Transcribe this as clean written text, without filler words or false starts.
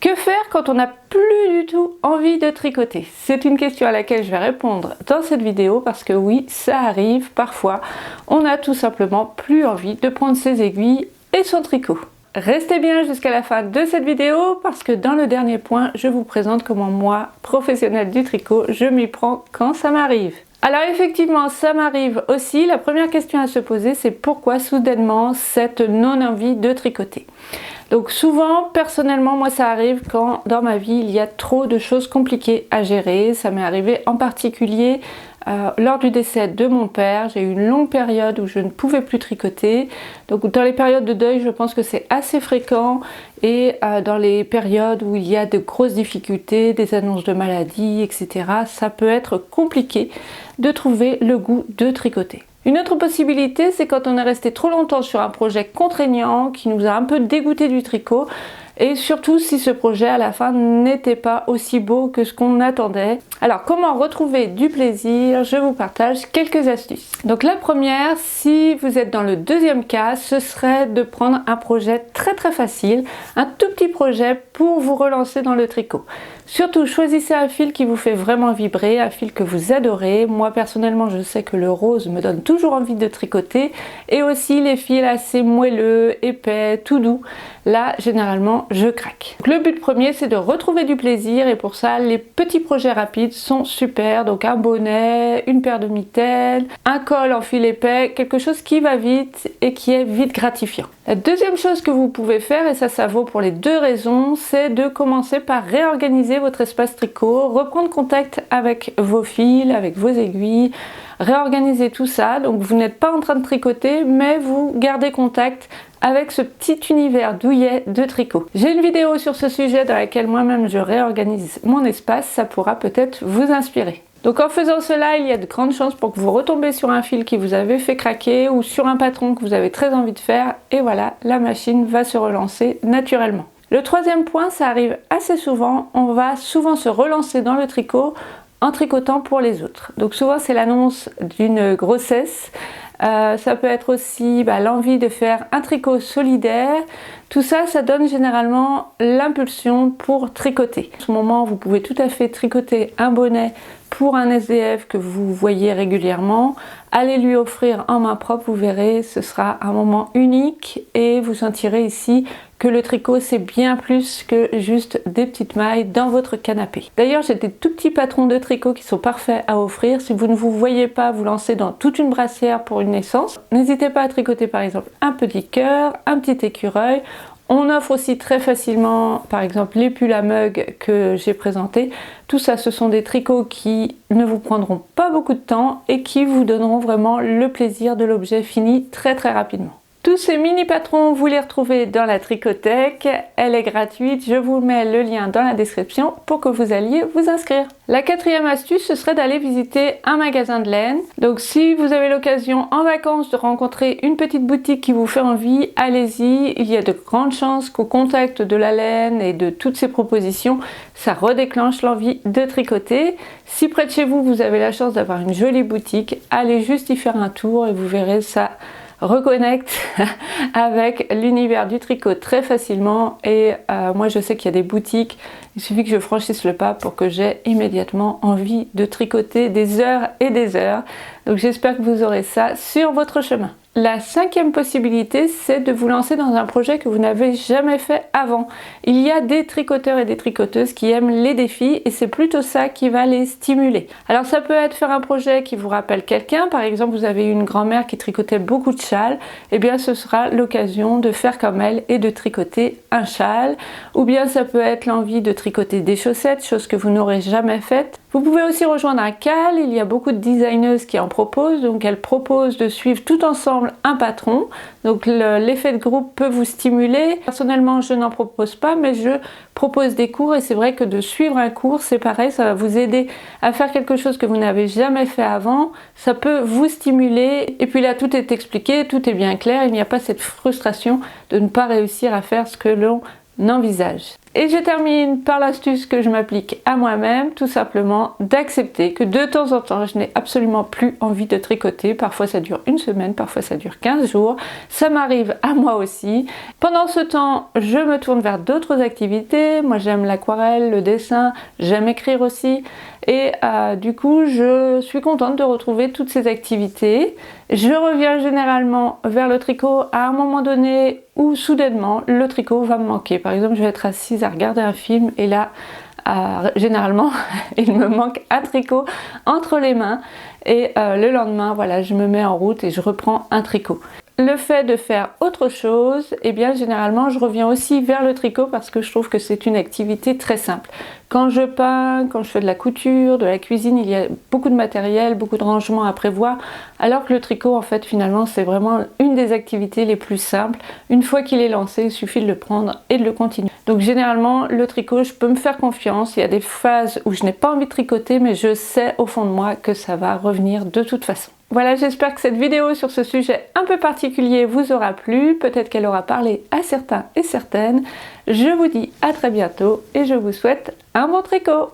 Que faire quand on n'a plus du tout envie de tricoter? C'est une question à laquelle je vais répondre dans cette vidéo parce que oui, ça arrive parfois. On n'a tout simplement plus envie de prendre ses aiguilles et son tricot. Restez bien jusqu'à la fin de cette vidéo parce que dans le dernier point, je vous présente comment moi, professionnelle du tricot, je m'y prends quand ça m'arrive. Alors effectivement, ça m'arrive aussi. La première question à se poser, c'est pourquoi soudainement cette non-envie de tricoter? Donc souvent, personnellement, moi ça arrive quand dans ma vie il y a trop de choses compliquées à gérer. Ça m'est arrivé en particulier lors du décès de mon père. J'ai eu une longue période où je ne pouvais plus tricoter. Donc dans les périodes de deuil, je pense que c'est assez fréquent. Et dans les périodes où il y a de grosses difficultés, des annonces de maladies, etc., ça peut être compliqué de trouver le goût de tricoter. Une autre possibilité, c'est quand on est resté trop longtemps sur un projet contraignant qui nous a un peu dégoûté du tricot et surtout si ce projet à la fin n'était pas aussi beau que ce qu'on attendait. Alors comment retrouver du plaisir? Je vous partage quelques astuces. Donc la première, si vous êtes dans le deuxième cas, ce serait de prendre un projet très facile, un tout petit projet pour vous relancer dans le tricot. Surtout choisissez un fil qui vous fait vraiment vibrer, un fil que vous adorez. Moi personnellement je sais que le rose me donne toujours envie de tricoter et aussi les fils assez moelleux, épais, tout doux. Là généralement je craque. Donc, le but premier c'est de retrouver du plaisir et pour ça les petits projets rapides sont super. Donc un bonnet, une paire de mitaines, un col en fil épais, quelque chose qui va vite et qui est vite gratifiant. La deuxième chose que vous pouvez faire, et ça vaut pour les deux raisons, c'est de commencer par réorganiser votre espace tricot, reprendre contact avec vos fils, avec vos aiguilles, réorganiser tout ça. Donc vous n'êtes pas en train de tricoter, mais vous gardez contact avec ce petit univers douillet de tricot. J'ai une vidéo sur ce sujet dans laquelle moi-même je réorganise mon espace, ça pourra peut-être vous inspirer. Donc en faisant cela, il y a de grandes chances pour que vous retombiez sur un fil qui vous avait fait craquer ou sur un patron que vous avez très envie de faire et voilà, la machine va se relancer naturellement. Le troisième point, ça arrive assez souvent, on va souvent se relancer dans le tricot en tricotant pour les autres. Donc souvent c'est l'annonce d'une grossesse, ça peut être aussi l'envie de faire un tricot solidaire. Tout ça, ça donne généralement l'impulsion pour tricoter. En ce moment, vous pouvez tout à fait tricoter un bonnet pour un SDF que vous voyez régulièrement. Allez lui offrir en main propre, vous verrez, ce sera un moment unique et vous sentirez ici que le tricot c'est bien plus que juste des petites mailles dans votre canapé. D'ailleurs j'ai des tout petits patrons de tricot qui sont parfaits à offrir. Si vous ne vous voyez pas vous lancer dans toute une brassière pour une naissance, n'hésitez pas à tricoter par exemple un petit cœur, un petit écureuil. On offre aussi très facilement par exemple les pulls à mug que j'ai présentés. Tout ça ce sont des tricots qui ne vous prendront pas beaucoup de temps et qui vous donneront vraiment le plaisir de l'objet fini très rapidement. Tous ces mini patrons, vous les retrouvez dans la Tricothèque, elle est gratuite, je vous mets le lien dans la description pour que vous alliez vous inscrire. La quatrième astuce, ce serait d'aller visiter un magasin de laine. Donc si vous avez l'occasion en vacances de rencontrer une petite boutique qui vous fait envie, allez-y, il y a de grandes chances qu'au contact de la laine et de toutes ces propositions, ça redéclenche l'envie de tricoter. Si près de chez vous, vous avez la chance d'avoir une jolie boutique, allez juste y faire un tour et vous verrez ça reconnecte avec l'univers du tricot très facilement et moi je sais qu'il y a des boutiques, il suffit que je franchisse le pas pour que j'ai immédiatement envie de tricoter des heures et des heures. Donc j'espère que vous aurez ça sur votre chemin. La cinquième possibilité, c'est de vous lancer dans un projet que vous n'avez jamais fait avant. Il y a des tricoteurs et des tricoteuses qui aiment les défis et c'est plutôt ça qui va les stimuler. Alors ça peut être faire un projet qui vous rappelle quelqu'un, par exemple vous avez une grand-mère qui tricotait beaucoup de châles, et bien ce sera l'occasion de faire comme elle et de tricoter un châle. Ou bien ça peut être l'envie de tricoter des chaussettes, chose que vous n'aurez jamais faite. Vous pouvez aussi rejoindre un CAL, il y a beaucoup de designeuses qui en proposent, donc elles proposent de suivre tout ensemble un patron. Donc l'effet de groupe peut vous stimuler. Personnellement, je n'en propose pas, mais je propose des cours et c'est vrai que de suivre un cours, c'est pareil, ça va vous aider à faire quelque chose que vous n'avez jamais fait avant. Ça peut vous stimuler et puis là, tout est expliqué, tout est bien clair. Il n'y a pas cette frustration de ne pas réussir à faire ce que l'on envisage. Et je termine par l'astuce que je m'applique à moi-même, tout simplement d'accepter que de temps en temps, je n'ai absolument plus envie de tricoter. Parfois ça dure une semaine, parfois ça dure 15 jours. Ça m'arrive à moi aussi. Pendant ce temps, je me tourne vers d'autres activités. Moi j'aime l'aquarelle, le dessin, j'aime écrire aussi. Et du coup, je suis contente de retrouver toutes ces activités. Je reviens généralement vers le tricot à un moment donné où soudainement le tricot va me manquer. Par exemple, je vais être assise à regarder un film et là, généralement, il me manque un tricot entre les mains. Et le lendemain, voilà, je me mets en route et je reprends un tricot. Le fait de faire autre chose, eh bien généralement je reviens aussi vers le tricot parce que je trouve que c'est une activité très simple. Quand je peins, quand je fais de la couture, de la cuisine, il y a beaucoup de matériel, beaucoup de rangements à prévoir, alors que le tricot en fait finalement c'est vraiment une des activités les plus simples. Une fois qu'il est lancé, il suffit de le prendre et de le continuer. Donc généralement le tricot, je peux me faire confiance, il y a des phases où je n'ai pas envie de tricoter mais je sais au fond de moi que ça va revenir de toute façon. Voilà, j'espère que cette vidéo sur ce sujet un peu particulier vous aura plu, peut-être qu'elle aura parlé à certains et certaines. Je vous dis à très bientôt et je vous souhaite un bon tricot!